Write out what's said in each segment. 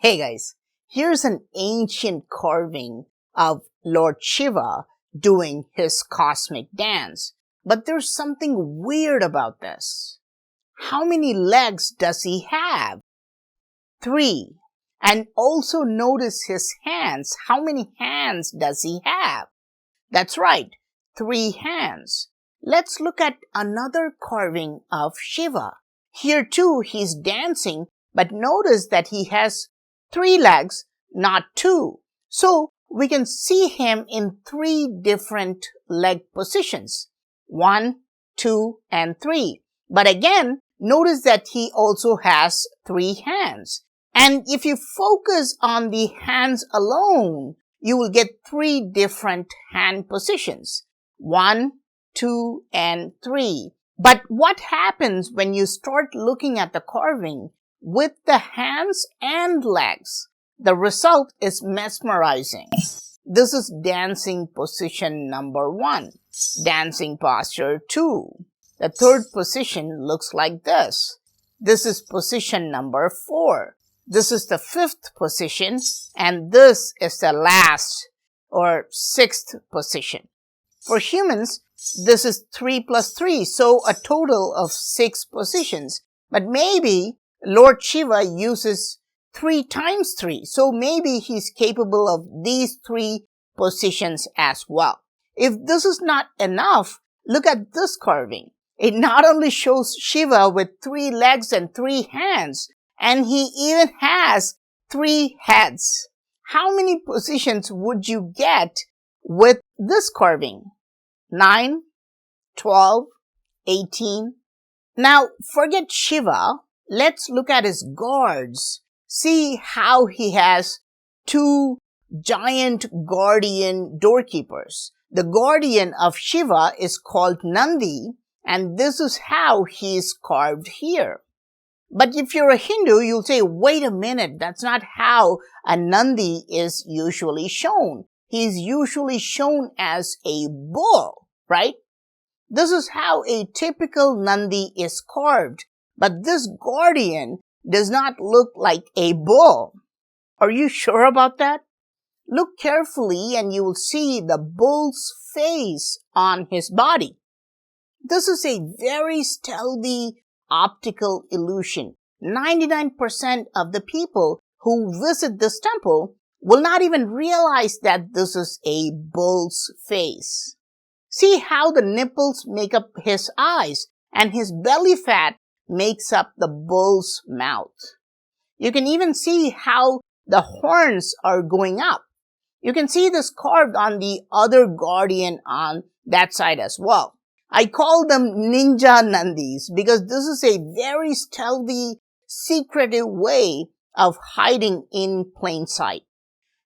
Hey guys, here's an ancient carving of Lord Shiva doing his cosmic dance. But there's something weird about this. How many legs does he have? 3. And also notice his hands. How many hands does he have? That's right, 3 hands. Let's look at another carving of Shiva. Here too he's dancing, but notice that he has 3 legs, not 2. So we can see him in 3 different leg positions. 1, 2, and 3. But again, notice that he also has 3 hands. And if you focus on the hands alone, you will get 3 different hand positions. 1, 2, and 3. But what happens when you start looking at the carving with the hands and legs? The result is mesmerizing. This is dancing position number 1. Dancing posture 2. The third position looks like this. This is position number 4. This is the 5th position, and this is the last or 6th position. For humans, this is 3 plus 3, so a total of 6 positions. But maybe Lord Shiva uses 3 times 3, so maybe he's capable of these 3 positions as well. If this is not enough, look at this carving. It not only shows Shiva with 3 legs and 3 hands, and he even has 3 heads. How many positions would you get with this carving? 9, 12, 18. Now, forget Shiva. Let's look at his guards. See how he has 2 giant guardian doorkeepers. The guardian of Shiva is called Nandi, and this is how he is carved here. But if you're a Hindu, you'll say, wait a minute, that's not how a Nandi is usually shown. He's usually shown as a bull, right? This is how a typical Nandi is carved. But this guardian does not look like a bull. Are you sure about that? Look carefully and you will see the bull's face on his body. This is a very stealthy optical illusion. 99% of the people who visit this temple will not even realize that this is a bull's face. See how the nipples make up his eyes and his belly fat makes up the bull's mouth. You can even see how the horns are going up. You can see this carved on the other guardian on that side as well. I call them ninja Nandis because this is a very stealthy, secretive way of hiding in plain sight.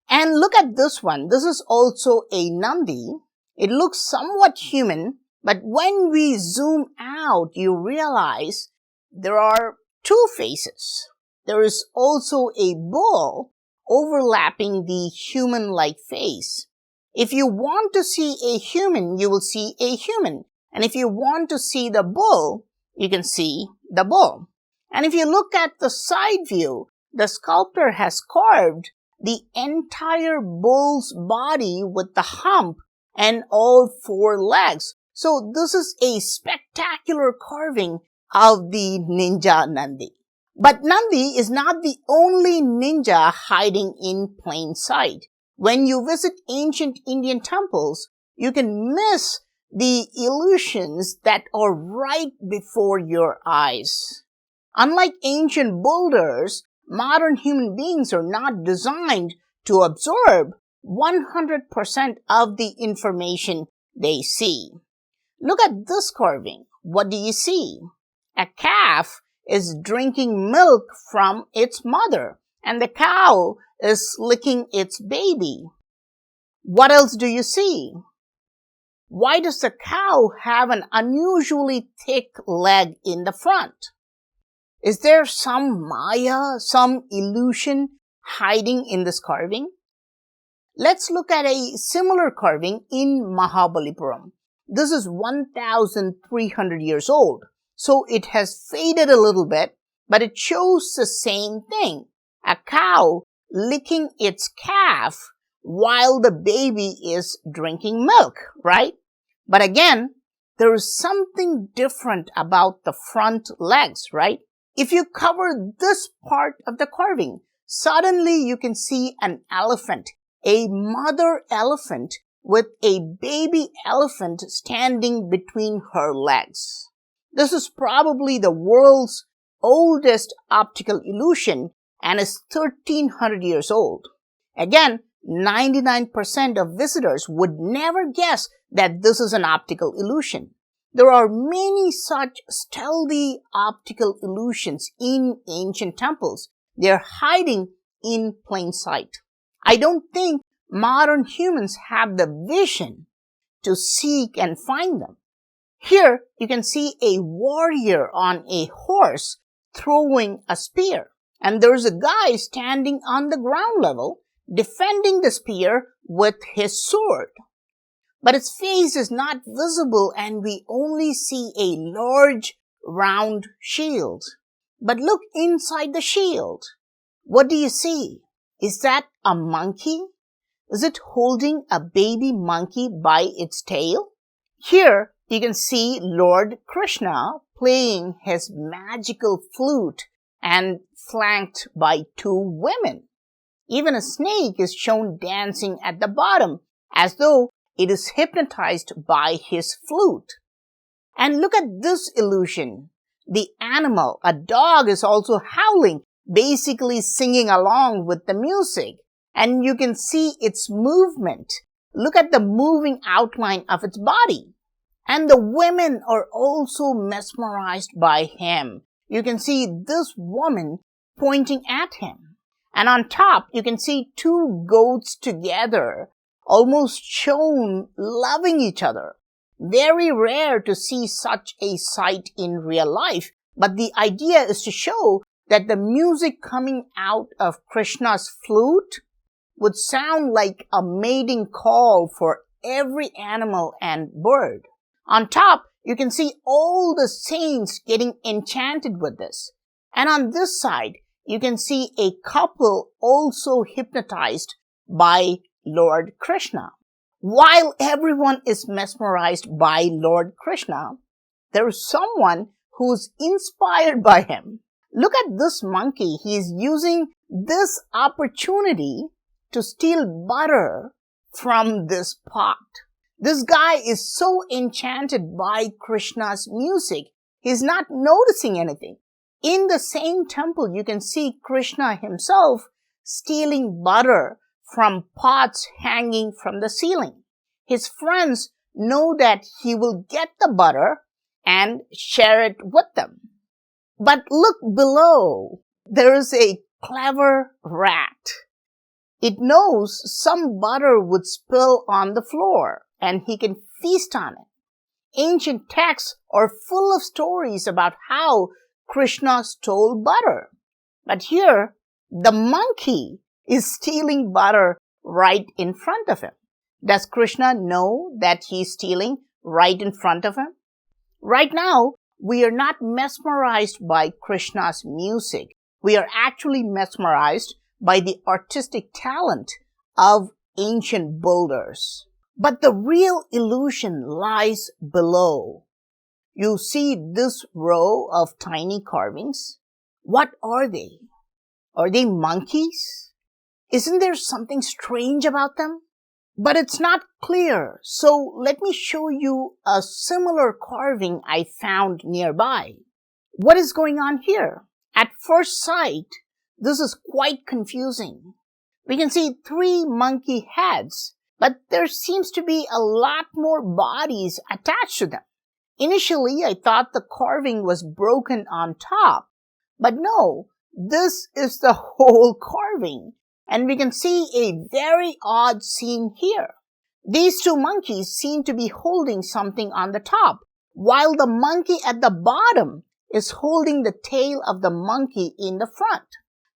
And look at this one. This is also a Nandi. It looks somewhat human, but when we zoom out, you realize there are 2 faces. There is also a bull overlapping the human-like face. If you want to see a human, you will see a human. And if you want to see the bull, you can see the bull. And if you look at the side view, the sculptor has carved the entire bull's body with the hump and all 4 legs. So this is a spectacular carving of the ninja Nandi. But Nandi is not the only ninja hiding in plain sight. When you visit ancient Indian temples, you can miss the illusions that are right before your eyes. Unlike ancient boulders, modern human beings are not designed to absorb 100% of the information they see. Look at this carving. What do you see? A calf is drinking milk from its mother, and the cow is licking its baby. What else do you see? Why does the cow have an unusually thick leg in the front? Is there some Maya, some illusion hiding in this carving? Let's look at a similar carving in Mahabalipuram. This is 1,300 years old, so it has faded a little bit, but it shows the same thing. a cow licking its calf while the baby is drinking milk, right? But again, there is something different about the front legs, right? If you cover this part of the carving, suddenly you can see an elephant, a mother elephant with a baby elephant standing between her legs. This is probably the world's oldest optical illusion and is 1300 years old. Again, 99% of visitors would never guess that this is an optical illusion. There are many such stealthy optical illusions in ancient temples. They're hiding in plain sight. I don't think modern humans have the vision to seek and find them. Here, you can see a warrior on a horse throwing a spear. And there's a guy standing on the ground level defending the spear with his sword. But its face is not visible and we only see a large round shield. But look inside the shield. What do you see? Is that a monkey? Is it holding a baby monkey by its tail? Here you can see Lord Krishna playing his magical flute and flanked by two women. Even a snake is shown dancing at the bottom as though it is hypnotized by his flute. And look at this illusion. The animal, a dog, is also howling, basically singing along with the music. And you can see its movement. Look at the moving outline of its body. And the women are also mesmerized by him. You can see this woman pointing at him. And on top, you can see two goats together, almost shown loving each other. Very rare to see such a sight in real life, but the idea is to show that the music coming out of Krishna's flute would sound like a mating call for every animal and bird. On top, you can see all the saints getting enchanted with this. And on this side, you can see a couple also hypnotized by Lord Krishna. While everyone is mesmerized by Lord Krishna, there is someone who's inspired by him. Look at this monkey. He is using this opportunity to steal butter from this pot. This guy is so enchanted by Krishna's music, he's not noticing anything. In the same temple, you can see Krishna himself stealing butter from pots hanging from the ceiling. His friends know that he will get the butter and share it with them. But look below. There is a clever rat. It knows some butter would spill on the floor and he can feast on it. Ancient texts are full of stories about how Krishna stole butter. But here, the monkey is stealing butter right in front of him. Does Krishna know that he's stealing right in front of him? Right now, we are not mesmerized by Krishna's music. We are actually mesmerized by the artistic talent of ancient builders. But the real illusion lies below. You see this row of tiny carvings? What are they? Are they monkeys? Isn't there something strange about them? But it's not clear, so let me show you a similar carving I found nearby. What is going on here? At first sight, this is quite confusing. We can see 3 monkey heads, but there seems to be a lot more bodies attached to them. Initially, I thought the carving was broken on top, but no, this is the whole carving. And we can see a very odd scene here. These 2 monkeys seem to be holding something on the top, while the monkey at the bottom is holding the tail of the monkey in the front.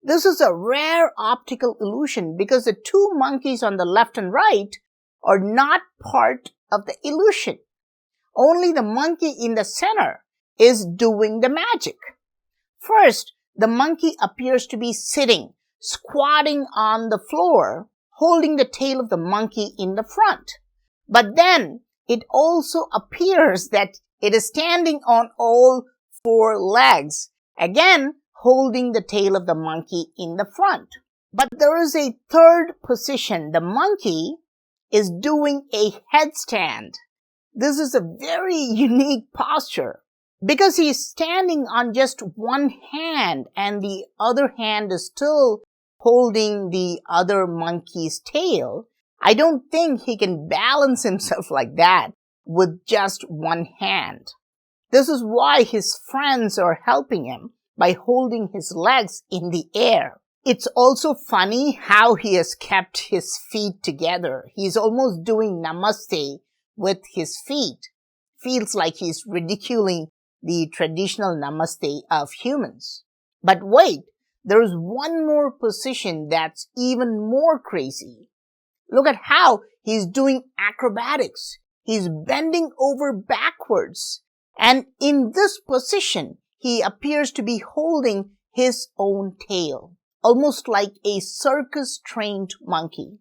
This is a rare optical illusion because the 2 monkeys on the left and right are not part of the illusion. Only the monkey in the center is doing the magic. First, the monkey appears to be sitting, squatting on the floor, holding the tail of the monkey in the front. But then it also appears that it is standing on all four legs, again holding the tail of the monkey in the front. But there is a third position. The monkey is doing a headstand. This is a very unique posture because he is standing on just one hand and the other hand is still holding the other monkey's tail. I don't think he can balance himself like that with just one hand. This is why his friends are helping him by holding his legs in the air. It's also funny how he has kept his feet together. He's almost doing namaste with his feet. Feels like he's ridiculing the traditional namaste of humans. But wait, there's one more position that's even more crazy. Look at how he's doing acrobatics. He's bending over backwards. And in this position, he appears to be holding his own tail, almost like a circus-trained monkey.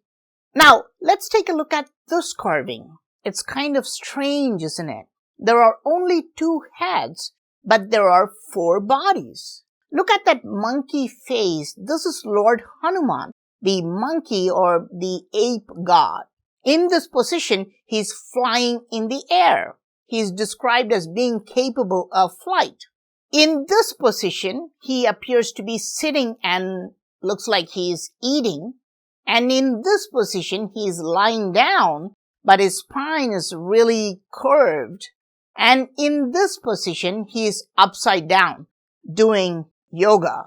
Now, let's take a look at this carving. It's kind of strange, isn't it? There are only two heads, but there are four bodies. Look at that monkey face. This is Lord Hanuman, the monkey or the ape god. In this position, he's flying in the air. He's described as being capable of flight. In this position, he appears to be sitting and looks like he's eating. And in this position, he's lying down, but his spine is really curved. And in this position, he is upside down, doing yoga.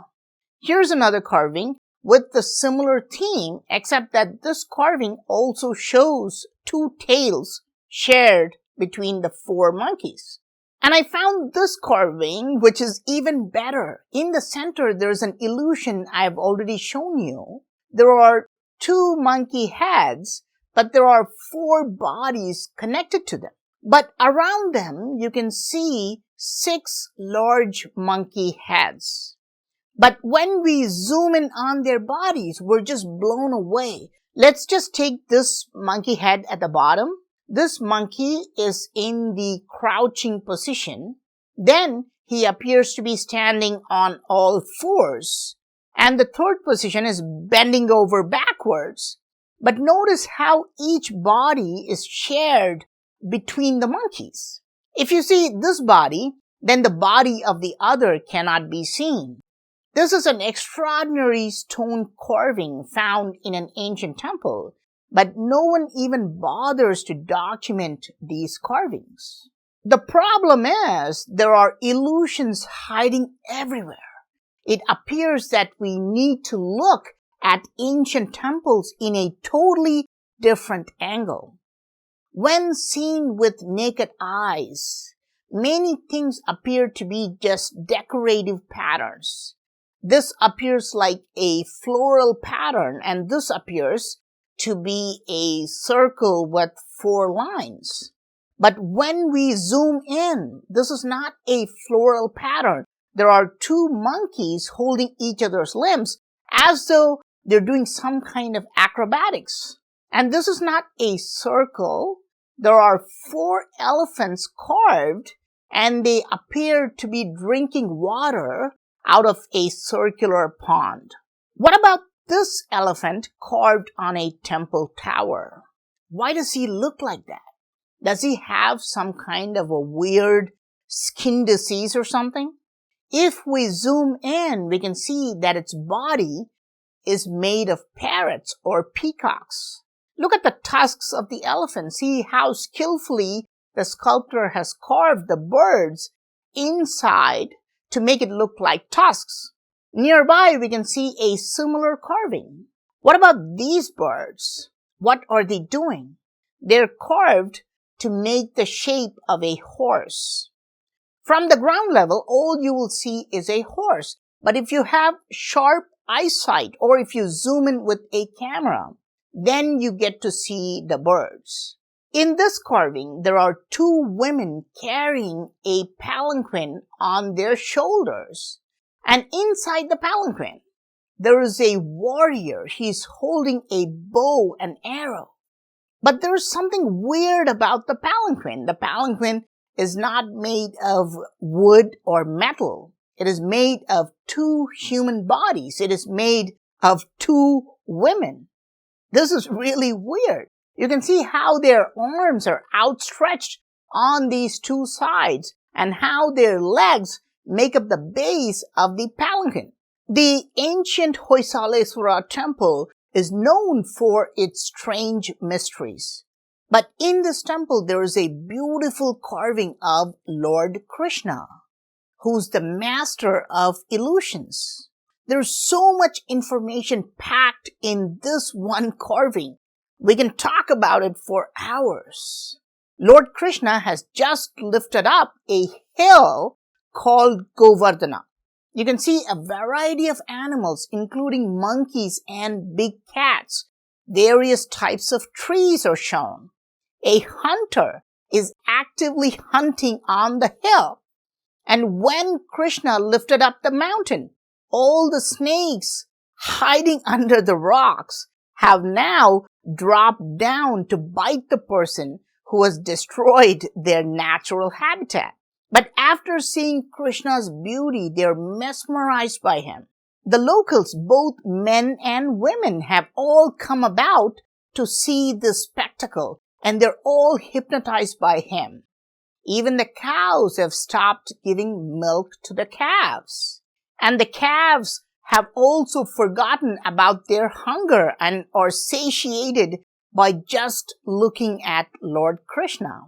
Here's another carving with the similar theme, except that this carving also shows two tails shared between the four monkeys. And I found this carving, which is even better. In the center, there's an illusion I've already shown you. There are two monkey heads, but there are four bodies connected to them. But around them, you can see 6 large monkey heads. But when we zoom in on their bodies, we're just blown away. Let's just take this monkey head at the bottom. This monkey is in the crouching position. Then he appears to be standing on all fours. And the third position is bending over backwards. But notice how each body is shared between the monkeys. If you see this body, then the body of the other cannot be seen. This is an extraordinary stone carving found in an ancient temple, but no one even bothers to document these carvings. The problem is there are illusions hiding everywhere. It appears that we need to look at ancient temples in a totally different angle. When seen with naked eyes, many things appear to be just decorative patterns. This appears like a floral pattern, and this appears to be a circle with 4 lines. But when we zoom in, this is not a floral pattern. There are 2 monkeys holding each other's limbs as though they're doing some kind of acrobatics. And this is not a circle. There are 4 elephants carved, and they appear to be drinking water out of a circular pond. What about this elephant carved on a temple tower? Why does he look like that? Does he have some kind of a weird skin disease or something? If we zoom in, we can see that its body is made of parrots or peacocks. Look at the tusks of the elephant. See how skillfully the sculptor has carved the birds inside to make it look like tusks. Nearby, we can see a similar carving. What about these birds? What are they doing? They're carved to make the shape of a horse. From the ground level, all you will see is a horse. But if you have sharp eyesight, or if you zoom in with a camera, then you get to see the birds. In this carving, there are 2 women carrying a palanquin on their shoulders. And inside the palanquin, there is a warrior. He's holding a bow and arrow. But there's something weird about the palanquin. The palanquin is not made of wood or metal. It is made of two human bodies. It is made of two women. This is really weird. You can see how their arms are outstretched on these two sides and how their legs make up the base of the palanquin. The ancient Hoysaleswara temple is known for its strange mysteries. But in this temple, there is a beautiful carving of Lord Krishna, who's the master of illusions. There's so much information packed in this one carving. We can talk about it for hours. Lord Krishna has just lifted up a hill called Govardhana. You can see a variety of animals, including monkeys and big cats. Various types of trees are shown. A hunter is actively hunting on the hill. And when Krishna lifted up the mountain, all the snakes hiding under the rocks have now dropped down to bite the person who has destroyed their natural habitat. But after seeing Krishna's beauty, they're mesmerized by him. The locals, both men and women, have all come about to see this spectacle, and they're all hypnotized by him. Even the cows have stopped giving milk to the calves. And the calves have also forgotten about their hunger and are satiated by just looking at Lord Krishna.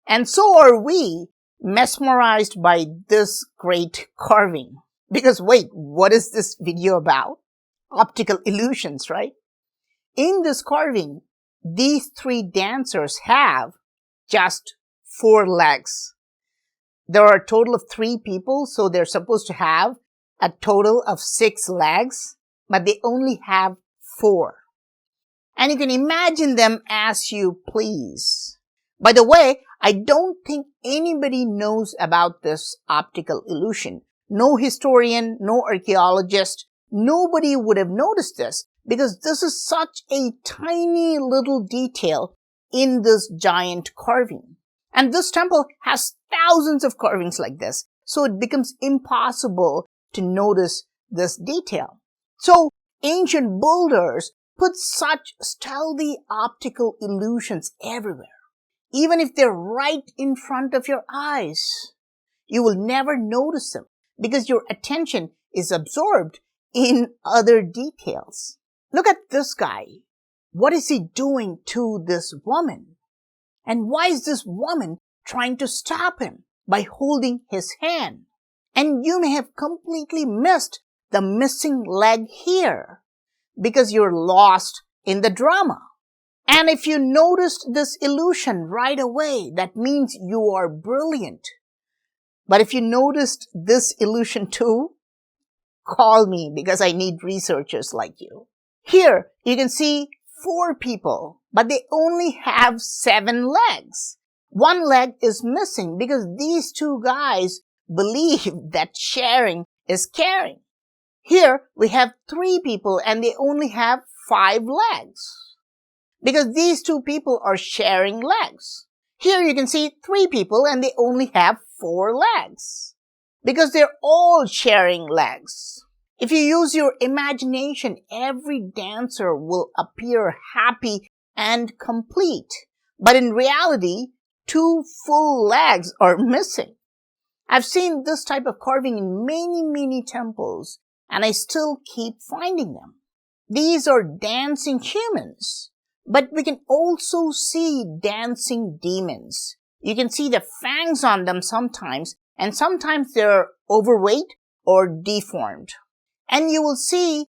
And so are we, mesmerized by this great carving. Because wait, what is this video about? Optical illusions, right? In this carving, these three dancers have just 4 legs. There are a total of 3 people, so they're supposed to have a total of 6 legs, but they only have 4. And you can imagine them as you please. By the way, I don't think anybody knows about this optical illusion. No historian, no archaeologist, nobody would have noticed this because this is such a tiny little detail in this giant carving. And this temple has thousands of carvings like this, so it becomes impossible to notice this detail. So ancient builders put such stealthy optical illusions everywhere. Even if they're right in front of your eyes, you will never notice them because your attention is absorbed in other details. Look at this guy. What is he doing to this woman? And why is this woman trying to stop him by holding his hand? And you may have completely missed the missing leg here because you're lost in the drama. And if you noticed this illusion right away, that means you are brilliant. But if you noticed this illusion too, call me because I need researchers like you. Here, you can see 4 people, but they only have 7 legs. 1 leg is missing because these 2 guys believe that sharing is caring. Here, we have 3 people and they only have 5 legs because these 2 people are sharing legs. Here you can see 3 people and they only have 4 legs because they're all sharing legs. If you use your imagination, every dancer will appear happy and complete. But in reality, 2 full legs are missing. I've seen this type of carving in many temples, and I still keep finding them. These are dancing humans, but we can also see dancing demons. You can see the fangs on them sometimes, and sometimes they're overweight or deformed. And you will see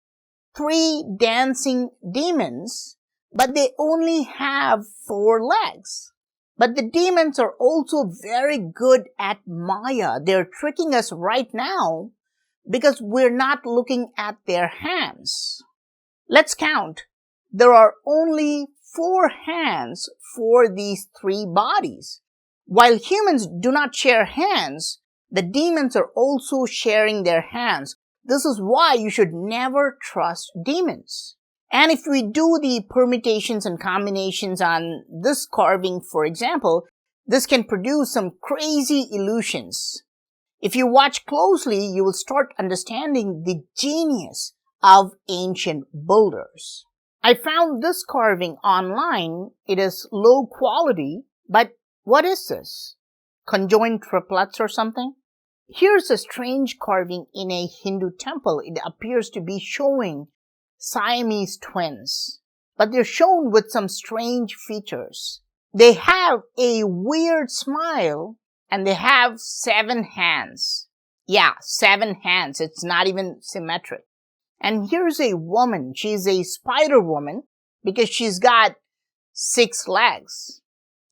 3 dancing demons, but they only have 4 legs. But the demons are also very good at Maya. They're tricking us right now because we're not looking at their hands. Let's count. There are only 4 hands for these 3 bodies. While humans do not share hands, the demons are also sharing their hands This is why you should never trust demons. And if we do the permutations and combinations on this carving, for example, this can produce some crazy illusions. If you watch closely, you will start understanding the genius of ancient builders. I found this carving online. It is low quality, but what is this? Conjoined triplets or something? Here's a strange carving in a Hindu temple. It appears to be showing Siamese twins, but they're shown with some strange features. They have a weird smile and they have 7 hands. Yeah, 7 hands. It's not even symmetric. And here's a woman. She's a spider woman because she's got 6 legs.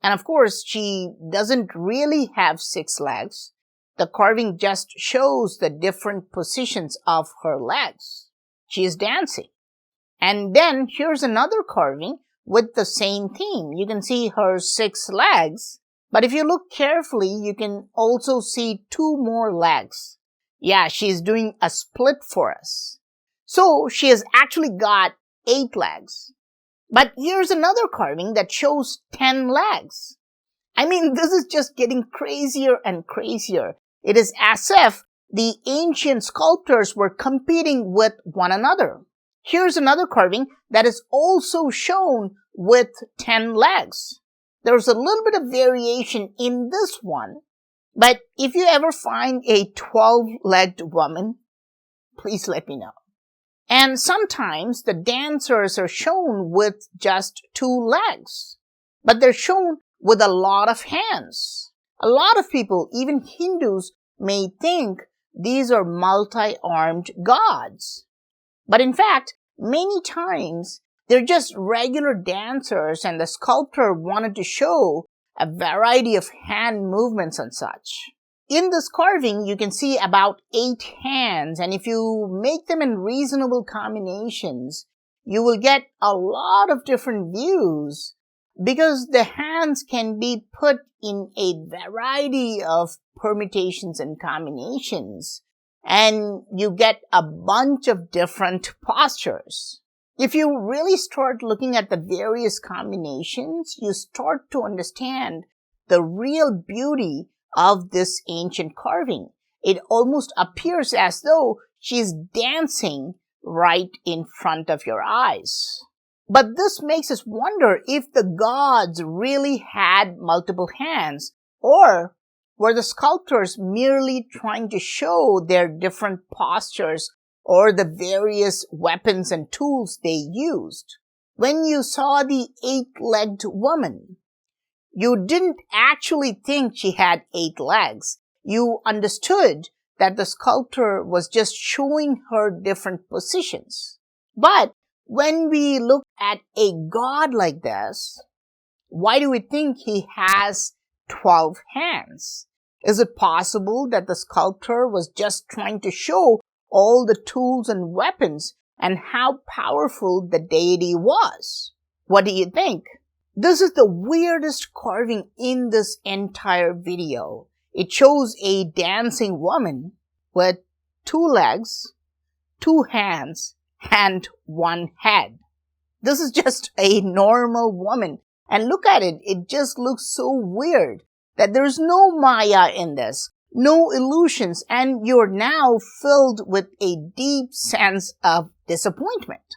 And of course, she doesn't really have 6 legs. The carving just shows the different positions of her legs. She is dancing. And then here's another carving with the same theme. You can see her 6 legs, but if you look carefully, you can also see 2 more legs. Yeah, she's doing a split for us. So she has actually got 8 legs. But here's another carving that shows 10 legs. I mean, this is just getting crazier and crazier. It is as if the ancient sculptors were competing with one another. Here's another carving that is also shown with 10 legs. There's a little bit of variation in this one, but if you ever find a 12-legged woman, please let me know. And sometimes the dancers are shown with just 2 legs, but they're shown with a lot of hands. A lot of people, even Hindus, may think these are multi-armed gods. But in fact, many times, they're just regular dancers and the sculptor wanted to show a variety of hand movements and such. In this carving, you can see about 8 hands, and if you make them in reasonable combinations, you will get a lot of different views because the hands can be put in a variety of permutations and combinations, and you get a bunch of different postures. If you really start looking at the various combinations, you start to understand the real beauty of this ancient carving. It almost appears as though she's dancing right in front of your eyes. But this makes us wonder if the gods really had multiple hands, or were the sculptors merely trying to show their different postures or the various weapons and tools they used. When you saw the 8-legged woman, you didn't actually think she had 8 legs. You understood that the sculptor was just showing her different positions. But when we look at a god like this, why do we think he has 12 hands? Is it possible that the sculptor was just trying to show all the tools and weapons and how powerful the deity was? What do you think? This is the weirdest carving in this entire video. It shows a dancing woman with 2 legs, 2 hands, and 1 head. This is just a normal woman. And look at it. It just looks so weird that there's no Maya in this, no illusions, and you're now filled with a deep sense of disappointment.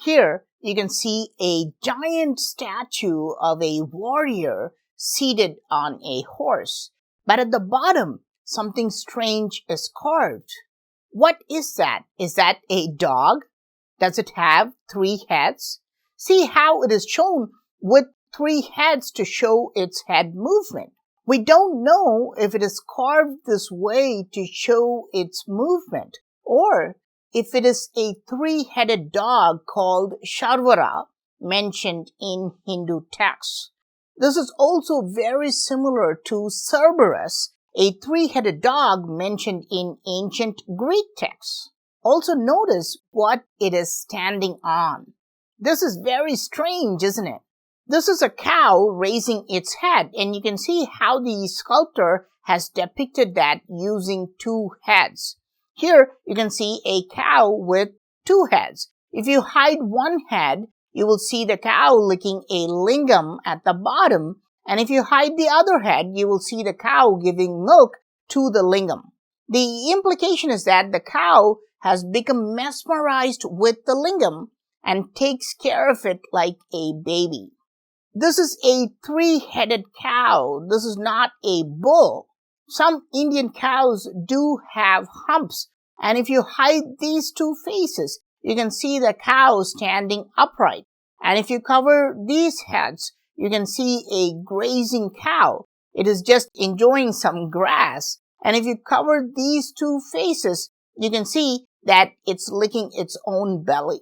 Here, you can see a giant statue of a warrior seated on a horse. But at the bottom, something strange is carved. What is that? Is that a dog? Does it have 3 heads? See how it is shown with 3 heads to show its head movement. We don't know if it is carved this way to show its movement, or if it is a 3-headed dog called Sharvara mentioned in Hindu texts. This is also very similar to Cerberus, a 3-headed dog mentioned in ancient Greek texts. Also notice what it is standing on. This is very strange, isn't it? This is a cow raising its head, and you can see how the sculptor has depicted that using 2 heads. Here you can see a cow with two heads. If you hide one head, you will see the cow licking a lingam at the bottom, and if you hide the other head, you will see the cow giving milk to the lingam. The implication is that the cow has become mesmerized with the lingam and takes care of it like a baby. This is a three-headed cow. This is not a bull. Some Indian cows do have humps, and if you hide these two faces, you can see the cow standing upright. And if you cover these heads, you can see a grazing cow. It is just enjoying some grass. And if you cover these two faces, you can see that it's licking its own belly.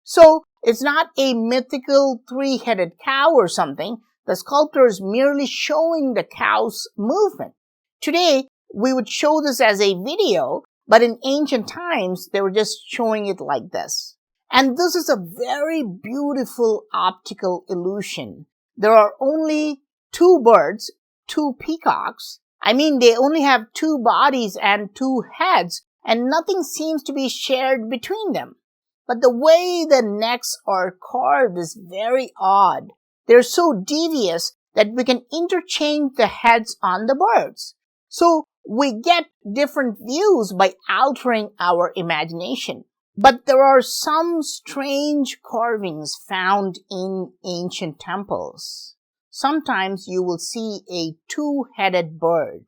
So, it's not a mythical three-headed cow or something. The sculptor is merely showing the cow's movement. Today, we would show this as a video, but in ancient times, they were just showing it like this. And this is a very beautiful optical illusion. There are only two birds, two peacocks. They only have two bodies and two heads, and nothing seems to be shared between them. But the way the necks are carved is very odd. They're so devious that we can interchange the heads on the birds. So we get different views by altering our imagination. But there are some strange carvings found in ancient temples. Sometimes you will see a two-headed bird.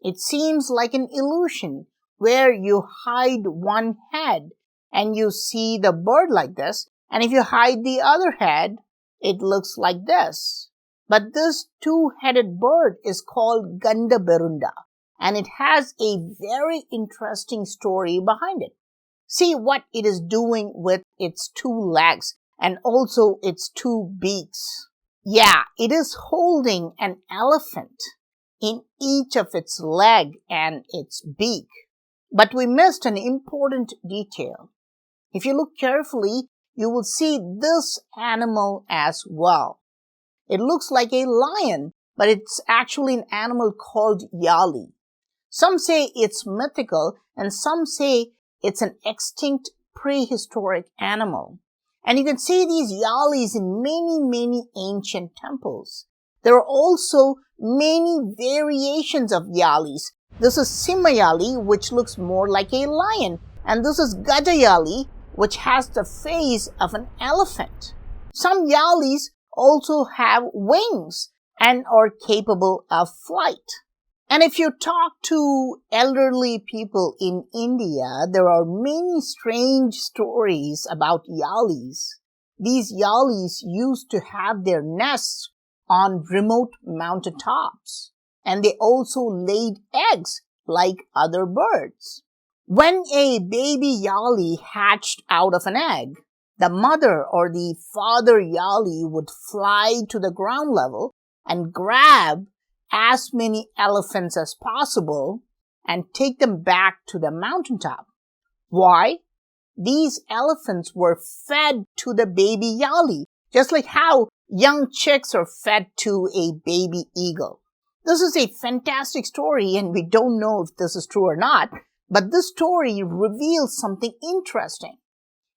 It seems like an illusion where you hide one head and you see the bird like this, and if you hide the other head, it looks like this. But this two-headed bird is called Gandaberunda, and it has a very interesting story behind it. See what it is doing with its two legs and also its two beaks. Yeah, it is holding an elephant in each of its leg and its beak. But we missed an important detail. If you look carefully, you will see this animal as well. It looks like a lion, but it's actually an animal called Yali. Some say it's mythical, and some say it's an extinct prehistoric animal. And you can see these Yalis in many ancient temples. There are also many variations of Yalis. This is Simha-Yali, which looks more like a lion, and this is Gaja-Yali, which has the face of an elephant. Some Yalis also have wings and are capable of flight. And if you talk to elderly people in India, there are many strange stories about Yalis. These Yalis used to have their nests on remote mountain tops, and they also laid eggs like other birds. When a baby Yali hatched out of an egg, the mother or the father Yali would fly to the ground level and grab as many elephants as possible and take them back to the mountaintop. Why? These elephants were fed to the baby Yali, just like how young chicks are fed to a baby eagle. This is a fantastic story, and we don't know if this is true or not, but this story reveals something interesting.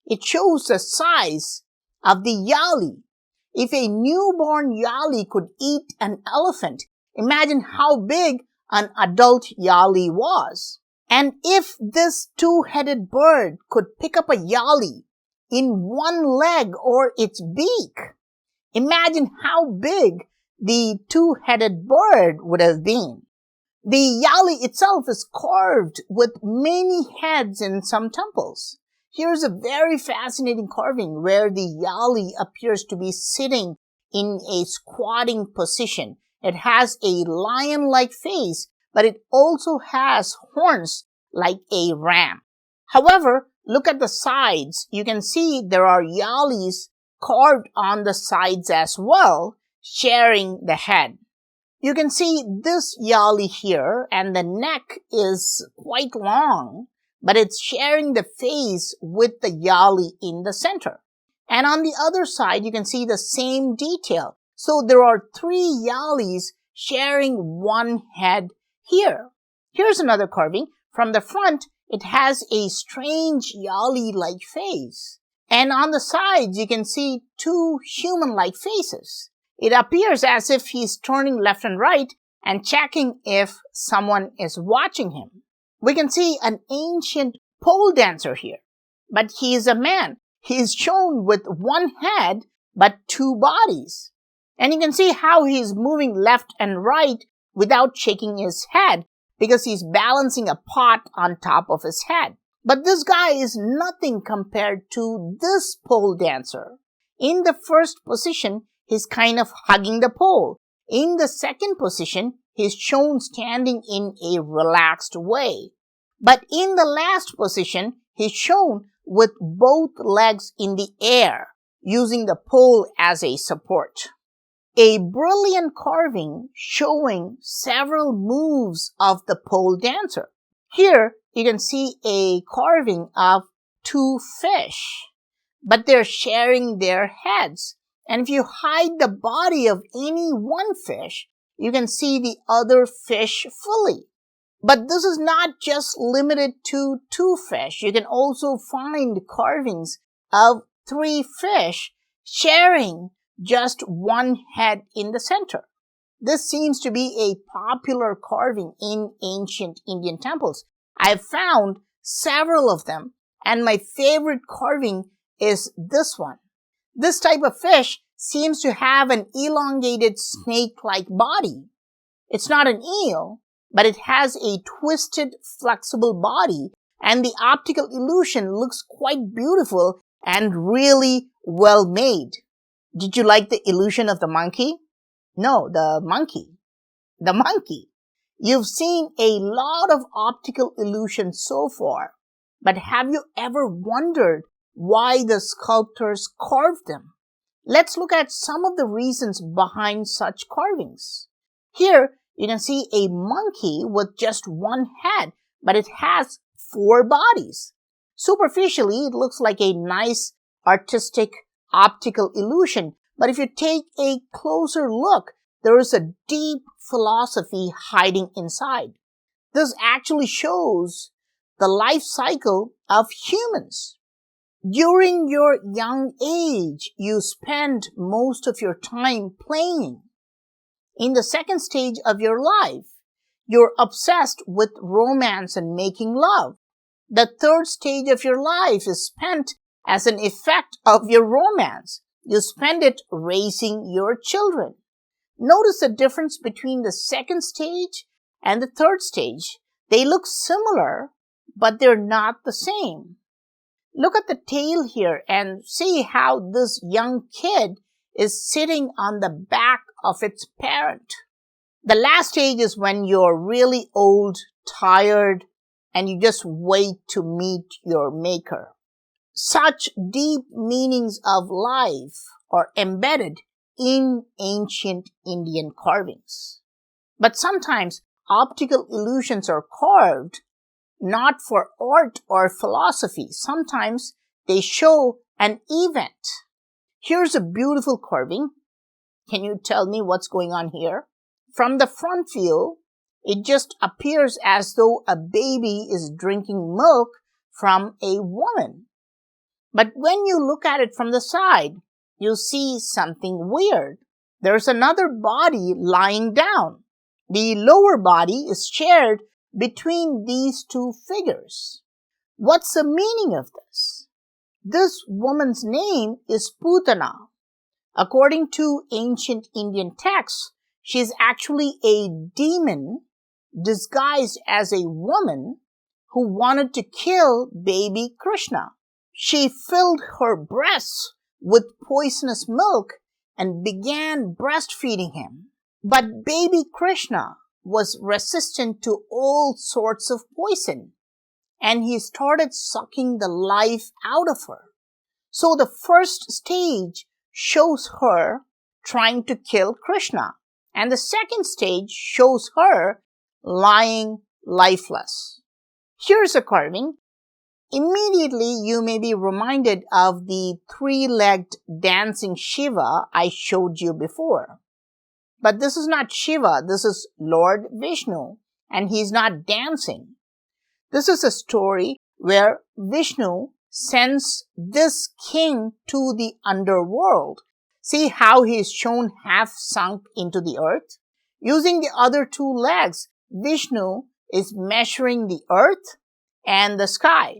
It shows the size of the Yali. If a newborn Yali could eat an elephant, imagine how big an adult Yali was. And if this two-headed bird could pick up a Yali in one leg or its beak, imagine how big the two-headed bird would have been. The Yali itself is carved with many heads in some temples. Here's a very fascinating carving where the Yali appears to be sitting in a squatting position. It has a lion-like face, but it also has horns like a ram. However, look at the sides. You can see there are Yalis carved on the sides as well, sharing the head. You can see this Yali here, and the neck is quite long, but it's sharing the face with the Yali in the center. And on the other side, you can see the same detail. So there are three Yalis sharing one head here. Here's another carving. From the front, it has a strange Yali-like face. And on the sides, you can see two human-like faces. It appears as if he's turning left and right and checking if someone is watching him. We can see an ancient pole dancer here, but he is a man. He is shown with one head but two bodies. And you can see how he is moving left and right without shaking his head because he's balancing a pot on top of his head. But this guy is nothing compared to this pole dancer. In the first position, he's kind of hugging the pole. In the second position, he's shown standing in a relaxed way. But in the last position, he's shown with both legs in the air, using the pole as a support. A brilliant carving showing several moves of the pole dancer. Here, you can see a carving of two fish, but they're sharing their heads. And if you hide the body of any one fish, you can see the other fish fully. But this is not just limited to two fish. You can also find carvings of three fish sharing just one head in the center. This seems to be a popular carving in ancient Indian temples. I've found several of them, and my favorite carving is this one. This type of fish seems to have an elongated snake-like body. It's not an eel, but it has a twisted, flexible body, and the optical illusion looks quite beautiful and really well made. Did you like the illusion of the monkey? No, the monkey. The monkey. You've seen a lot of optical illusions so far, but have you ever wondered why the sculptors carved them? Let's look at some of the reasons behind such carvings. Here, you can see a monkey with just one head, but it has four bodies. Superficially, it looks like a nice artistic optical illusion, but if you take a closer look, there is a deep philosophy hiding inside. This actually shows the life cycle of humans. During your young age, you spend most of your time playing. In the second stage of your life, you're obsessed with romance and making love. The third stage of your life is spent as an effect of your romance. You spend it raising your children. Notice the difference between the second stage and the third stage. They look similar, but they're not the same. Look at the tail here and see how this young kid is sitting on the back of its parent. The last stage is when you're really old, tired, and you just wait to meet your maker. Such deep meanings of life are embedded in ancient Indian carvings. But sometimes optical illusions are carved not for art or philosophy. Sometimes they show an event. Here's a beautiful carving. Can you tell me what's going on here? From the front view, it just appears as though a baby is drinking milk from a woman. But when you look at it from the side, you see something weird. There's another body lying down. The lower body is shared between these two figures. What's the meaning of this? This woman's name is Putana. According to ancient Indian texts, she's actually a demon disguised as a woman who wanted to kill baby Krishna. She filled her breasts with poisonous milk and began breastfeeding him. But baby Krishna was resistant to all sorts of poison, and he started sucking the life out of her. So the first stage shows her trying to kill Krishna, and the second stage shows her lying lifeless. Here's a carving. Immediately, you may be reminded of the three-legged dancing Shiva I showed you before. But this is not Shiva, this is Lord Vishnu, and he's not dancing. This is a story where Vishnu sends this king to the underworld. See how he is shown half sunk into the earth? Using the other two legs, Vishnu is measuring the earth and the sky.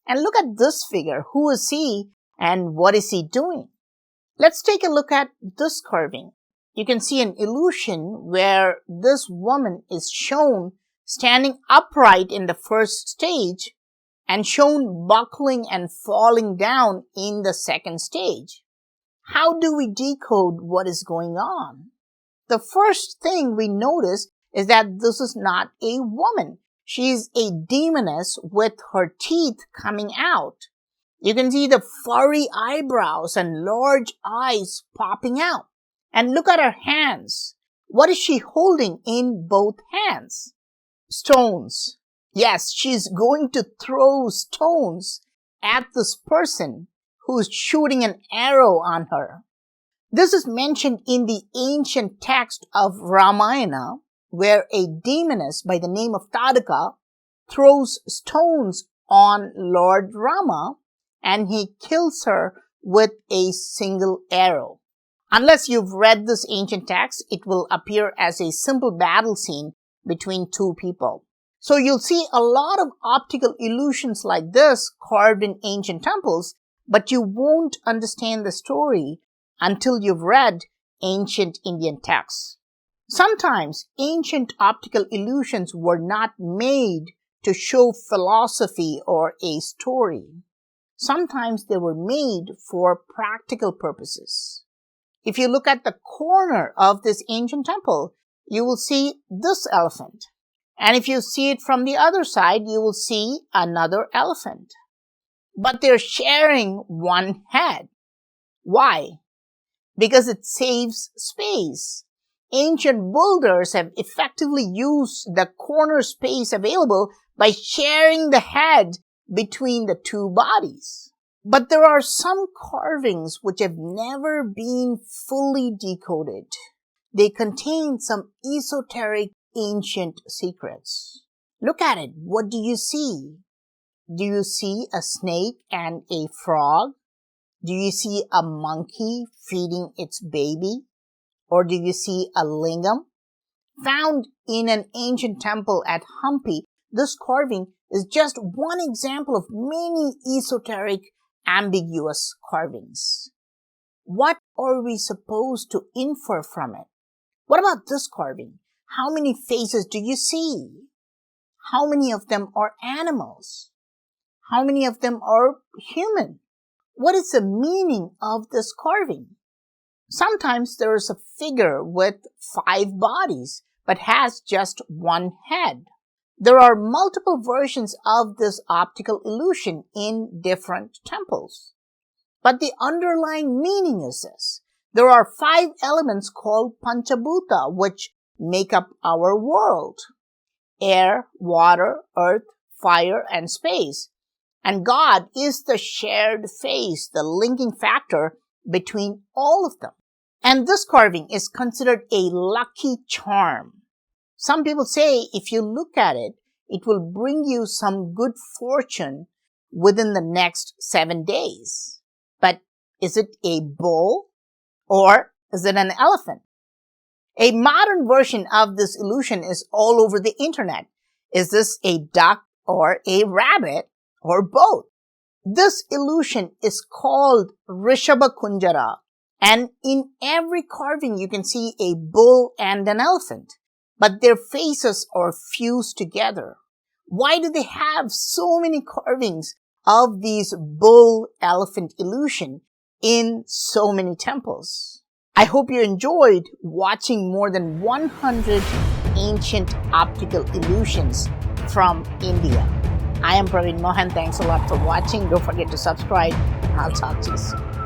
And look at this figure. Who is he and what is he doing? Let's take a look at this carving. You can see an illusion where this woman is shown standing upright in the first stage and shown buckling and falling down in the second stage. How do we decode what is going on? The first thing we notice is that this is not a woman. She is a demoness with her teeth coming out. You can see the furry eyebrows and large eyes popping out. And look at her hands. What is she holding in both hands? Stones. Yes, she's going to throw stones at this person who's shooting an arrow on her. This is mentioned in the ancient text of Ramayana, where a demoness by the name of Tadaka throws stones on Lord Rama and he kills her with a single arrow. Unless you've read this ancient text, it will appear as a simple battle scene between two people. So you'll see a lot of optical illusions like this carved in ancient temples, but you won't understand the story until you've read ancient Indian texts. Sometimes ancient optical illusions were not made to show philosophy or a story. Sometimes they were made for practical purposes. If you look at the corner of this ancient temple, you will see this elephant. And if you see it from the other side, you will see another elephant. But they're sharing one head. Why? Because it saves space. Ancient builders have effectively used the corner space available by sharing the head between the two bodies. But there are some carvings which have never been fully decoded. They contain some esoteric ancient secrets. Look at it. What do you see? Do you see a snake and a frog? Do you see a monkey feeding its baby? Or do you see a lingam? Found in an ancient temple at Hampi, this carving is just one example of many esoteric, ambiguous carvings. What are we supposed to infer from it? What about this carving? How many faces do you see? How many of them are animals? How many of them are human? What is the meaning of this carving? Sometimes there is a figure with 5 bodies, but has just one head. There are multiple versions of this optical illusion in different temples. But the underlying meaning is this. There are 5 elements called Panchabhuta, which make up our world. Air, water, earth, fire, and space. And God is the shared face, the linking factor between all of them. And this carving is considered a lucky charm. Some people say if you look at it, it will bring you some good fortune within the next 7 days. But is it a bull or is it an elephant? A modern version of this illusion is all over the internet. Is this a duck or a rabbit or both? This illusion is called Rishabha Kunjara, and in every carving you can see a bull and an elephant, but their faces are fused together. Why do they have so many carvings of these bull-elephant illusion in so many temples? I hope you enjoyed watching more than 100 ancient optical illusions from India. I am PraveenMohan. Thanks a lot for watching. Don't forget to subscribe. I'll talk to you soon.